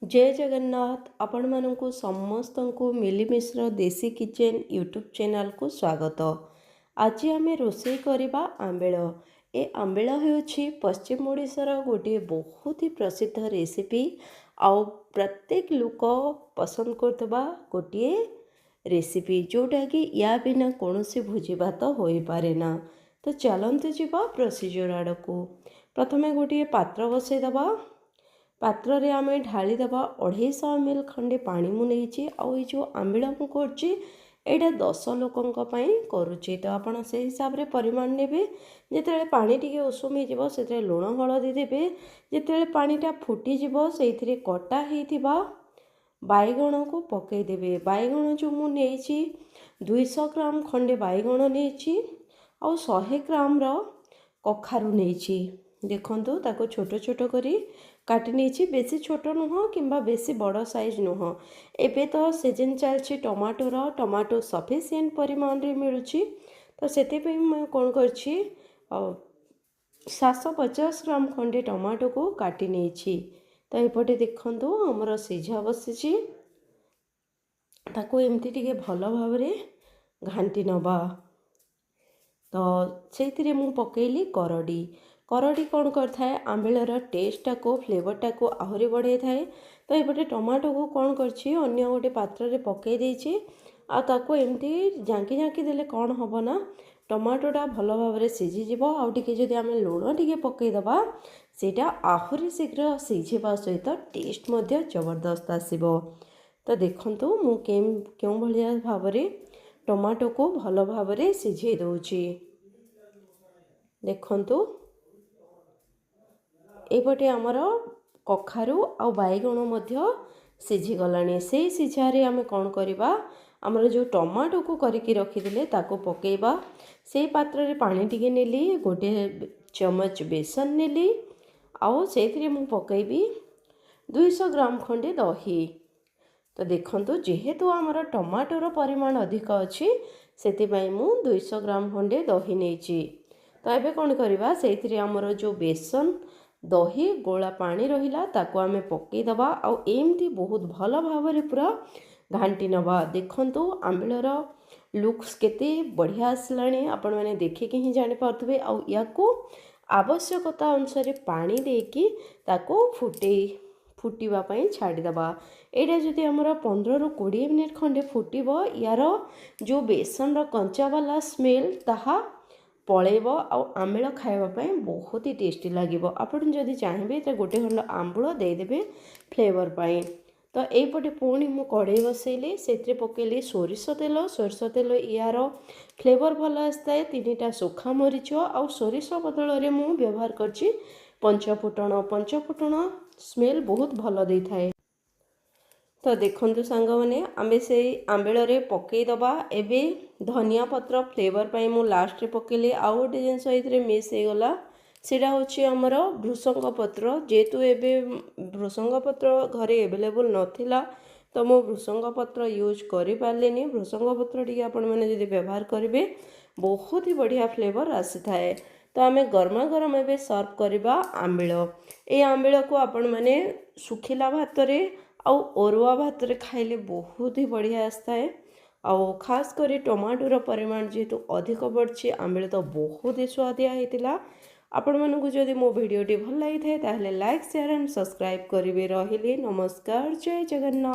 जय जगन्नाथ आपण मानकु समस्त को मिलीमिश्र देसी किचन यूट्यूब चैनल को स्वागत। आज आम रोषे करवा आंबिल। ए आंबिल होछि पश्चिम ओडिशार गोटे बहुत ही प्रसिद्ध रेसिपी आउ प्रत्येक लोक पसंद करथबा गोटे रेसिपी जोटा कि या बिना कौन सी भोजी भात हो पारे ना। तो चलते जीवा प्रोसीजर आड़ को। प्रथमे गोटे पात्र बसई दबा। पात्र रे आमे ढाली दबा 250 ml खंडे पानी मु नेछि। आउ ये जो आंबिल मु करछि एटा 10 लोकंक पई करूछि। तो आपण से हिसाब रे परिमाण नेबे। जेतेले पानी टिके उषुमी जिवो सेते लूण हळदी देबे। जेतेले पानीटा फुटी जिवो सेइथिरे कटा हेइथिबा बाइगण को पकई देबे। बाइगण जो मु नेछि 200 ग्राम खंडे बाइगण नेछि आउ 100 ग्राम रो कखारु नेछि। देखंतु ताको छोट छोट करी काटी नेछि। बेसी छोट नुह किंबा बेसी बड़ साइज नुह। एबे तो सीजन चलछि टमाटोर। टमाटो सफिशिएंट परिमाण रे मिलुछि। तो सेते पे मैं कोन करछि 750 ग्राम खंडे टमाटो को काटी नेछि। तो एपटे देखंतु हमर सिझा बसिछि। ताको एमती टिके भलो भाबरे घांटी नबा। तो सेथिरे मु पकेइली करडी। करडी कौन करथाए आंबिलर टेस्टा को फ्लेवरटा को आहरी बढ़ाई थाए। तो ये टमाटो को कौन करछि अन्य गोटे पात्र रे पकई देछि। आ ताको एमती जांकी जांकी देले कौन हबो ना टमाटोटा भलो भाबरे सिझी जिवो। आ टिके जदि आमे लूण टिके पकई दबा सेटा आहरी शीघ्र सिझिबा सहित टेस्ट मध्ये जबरदस्त आसीबो। तो देखंतु मु केउ भलिया भाबरे टमाटो को भलो भाबरे सिझेई दउछि। देखंतु एपटे आमर कखारु आ बाइगण मध्य सिझी गलानी। से सिझारे आमे कौन करिबा आमर जो टमाटो को करके रखिदिले ताको पकेइबा। से पात्र रे पानी टिके नेली। गोटे चमच बेसन नेली आउ सेथिरे मु पकेइबी 200 ग्राम खंडे दही। तो देखंतु जेहेतु आमर टमाटोर परिमाण अधिक अछि सेति पई मु 200 ग्राम खंडे दही नेछि। तो एबे कौन करिबा सेथिरे आमर जो बेसन दही गोला पानी रहिला ताको आमे पकई दबा। आउ एमती बहुत भलो भाबरे पूरा घांटी नबा। देखंतु आंबिलर लुक्स केते बढ़िया आसलानी। आपण माने देखिके ही जानि पारथबे। आउ याको आवश्यकता अनुसार पानी देकी ताको फुटीबा पई छाडी दबा। एटा जदि हमर 15 रु 20 मिनिट खंडे फुटीबो यार जो बेसन रो कंचा वाला स्मेल ताहा पळेबो। आ आंबिल खाइबा पई बहुत ही टेस्टी लागिबो। आपण जदि चाहिबे त गोटे खंड आंबुल दे देबे फ्लेवर पई। तो एपटे पुणी मु कढ़ई बसैली। सेत्रे पकेली सोरिष तेल यार फ्लेवर भल आसताए। 3टा सुखा मरीच आ सोरिष बदल रे मु व्यवहार करछि पंचफुटण। पंचफुटण स्मेल बहुत भल देई थाए। तो देखंतु सांग माने आमे से आंबिल रे पकई दबा। एबे धनिया पत्र फ्लेवर पई मु लास्ट रे पकेली। आउ गोटे जिनस इथरे मिस हे गला सेटा होछि हमर भृसंग पत्र। जेतु एबे भृसंग पत्र घरे अवेलेबल नथिला तो मु भृसंग पत्र यूज करि पालेनी। भृसंग पत्र टिके आपण माने जदि व्यवहार करिवे बहुत ही बढ़िया फ्लेवर आसी थाए। तो आमे गरमा गरम एबे सर्व करबा आंबिल। ए आंबिल को आपण माने सुखिला भात रे आउ ओरुआ भात रे खाइले बहुत ही बढ़िया आसताए। आउ खास करी टमाटोर परिमाण जेहेतु अधिक बढ़छि आंबिल तो बहुत ही स्वादिया हेतिला। आपण मानकु जदि मो वीडियोटी भल लागि थाए ताहले लाइक शेयर एंड सब्सक्राइब करिवे। रहिले नमस्कार। जय जगन्नाथ।